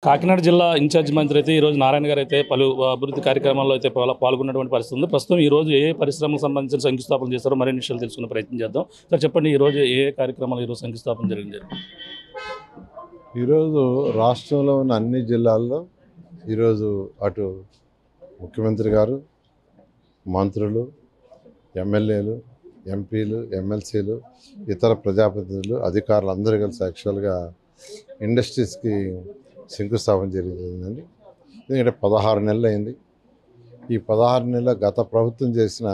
కాకినాడ జిల్లా ఇన్ఛార్జ్ మంత్రి అయితే ఈరోజు నారాయణ గారు అయితే పలు అభివృద్ధి కార్యక్రమాల్లో అయితే పాల్గొన్నటువంటి పరిస్థితి ఉంది. ప్రస్తుతం ఈ రోజు ఏ పరిశ్రమలకు సంబంధించిన శంకుస్థాపన చేస్తారో మరిన్ని విషయాలు తెలుసుకునే ప్రయత్నం చేద్దాం. సార్ చెప్పండి, ఈ రోజు ఏ కార్యక్రమాలు ఈరోజు శంకుస్థాపన జరిగింది? ఈరోజు రాష్ట్రంలో ఉన్న అన్ని జిల్లాల్లో ఈరోజు అటు ముఖ్యమంత్రి గారు, మంత్రులు, ఎమ్మెల్యేలు, ఎంపీలు, ఎమ్మెల్సీలు, ఇతర ప్రజాప్రతినిధులు, అధికారులు అందరూ కలిసి యాక్చువల్గా ఇండస్ట్రీస్కి శంకుస్థాపన జరిగిందండి. ఎందుకంటే 16 నెలలు అయింది. ఈ 16 నెలల గత ప్రభుత్వం చేసిన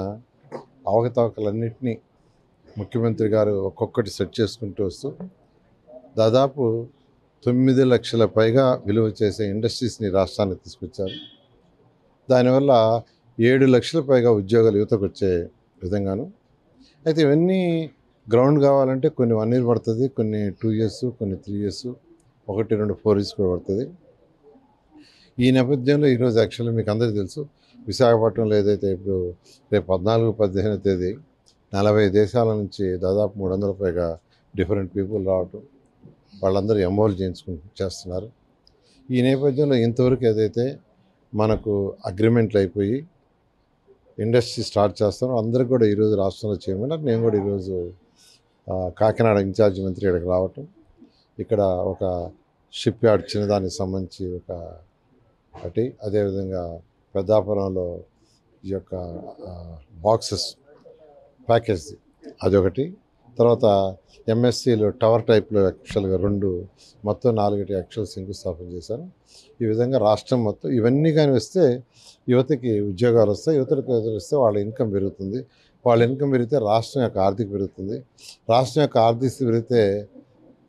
అవకతవకలన్నింటినీ ముఖ్యమంత్రి గారు ఒక్కొక్కటి సెట్ చేసుకుంటూ వస్తూ దాదాపు 9 లక్షల పైగా విలువ చేసే ఇండస్ట్రీస్ని రాష్ట్రానికి తీసుకొచ్చారు. దానివల్ల 7 లక్షల పైగా ఉద్యోగాలు యువతకు వచ్చే విధంగాను. అయితే ఇవన్నీ గ్రౌండ్ కావాలంటే కొన్ని 1 year పడుతుంది, కొన్ని 2 years, కొన్ని 3 years, 1-2 4 years కూడా పడుతుంది. ఈ నేపథ్యంలో ఈరోజు యాక్చువల్లీ మీకు అందరికీ తెలుసు, విశాఖపట్నంలో ఏదైతే ఇప్పుడు రేపు 14-15 తేదీ 40 దేశాల నుంచి దాదాపు 300 పైగా డిఫరెంట్ పీపుల్ రావటం, వాళ్ళందరూ ఎంఓలు చేస్తున్నారు. ఈ నేపథ్యంలో ఇంతవరకు ఏదైతే మనకు అగ్రిమెంట్లు అయిపోయి ఇండస్ట్రీ స్టార్ట్ చేస్తారో అందరికి కూడా ఈరోజు రాష్ట్రంలో చేయమన్నారు. నేను కూడా ఈరోజు కాకినాడ ఇన్ఛార్జ్ మంత్రి ఇక్కడికి రావటం, ఇక్కడ ఒక షిప్ యార్డ్ చిన్నదానికి సంబంధించి ఒకటి, అదేవిధంగా పెద్దాపురంలో ఈ యొక్క బాక్సెస్ ప్యాకేజ్ అదొకటి, తర్వాత ఎంఎస్సీలో టవర్ టైప్లో యాక్చువల్గా 2, మొత్తం 4 యాక్చువల్ శంకుస్థాపన చేశాను. ఈ విధంగా రాష్ట్రం మొత్తం ఇవన్నీ కానీ వస్తే యువతకి ఉద్యోగాలు వస్తాయి, యువతకు వస్తే వాళ్ళ ఇన్కమ్ పెరుగుతుంది. వాళ్ళ ఇన్కమ్ పెరిగితే రాష్ట్రం యొక్క ఆర్థిక పెరుగుతుంది. రాష్ట్రం యొక్క ఆర్థిక పెరిగితే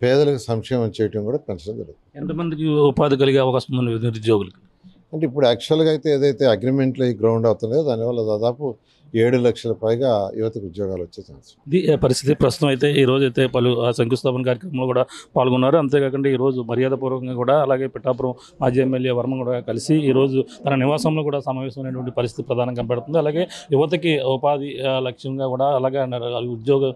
పేదలకు సంక్షేమం చేయడం కూడా పెంచడం జరుగుతుంది. ఎంతమందికి ఉపాధి కలిగే అవకాశం ఉంది నిరుద్యోగులకు? అంటే ఇప్పుడు యాక్చువల్గా అయితే ఏదైతే అగ్రిమెంట్లో ఈ గ్రౌండ్ అవుతుందో దానివల్ల దాదాపు 7 లక్షల పైగా యువతకు ఉద్యోగాలు వచ్చే ఛాన్స్. ఇది పరిస్థితి. ప్రస్తుతం అయితే ఈ రోజు అయితే పలు శంకుస్థాపన కార్యక్రమంలో కూడా పాల్గొన్నారు. అంతేకాకుండా ఈరోజు మర్యాదపూర్వకంగా కూడా అలాగే పిఠాపురం మాజీ ఎమ్మెల్యే వర్మ కూడా కలిసి ఈరోజు తన నివాసంలో కూడా సమావేశమైనటువంటి పరిస్థితి ప్రధానంగా కనబడుతుంది. అలాగే యువతకి ఉపాధి లక్ష్యంగా కూడా అలాగే ఉద్యోగ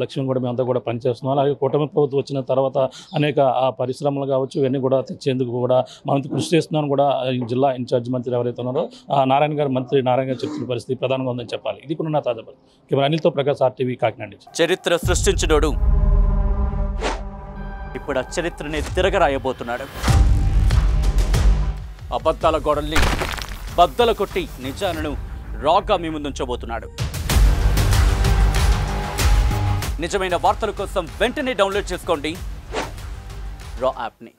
లక్ష్యం కూడా మేమంతా కూడా పనిచేస్తున్నాం. అలాగే కూటమి ప్రభుత్వం వచ్చిన తర్వాత అనేక పరిశ్రమలు కావచ్చు ఇవన్నీ కూడా తెచ్చేందుకు కూడా మనం కృషి చేస్తున్నాను కూడా జిల్లా ఇన్ఛార్జ్ మంత్రి ఎవరైతే ఉన్నారో నారాయణ గారు చెప్తున్న పరిస్థితి ప్రధానంగా ఉందని చెప్పాలి. ఇది కూడా నా తాజా పరిస్థితి. అనిల్తో ప్రకాష్, RTV, కాకినాడ. చరిత్ర సృష్టించినోడు ఇప్పుడు ఆ చరిత్రని తిరగరాయబోతున్నాడు. అబద్ధాల గోడల్ని బద్దలు కొట్టి నిజాలను రాగా మీ ముందుంచబోతున్నాడు. నిజమైన వార్తల కోసం వెంటనే డౌన్లోడ్ చేసుకోండి రా యాప్ని.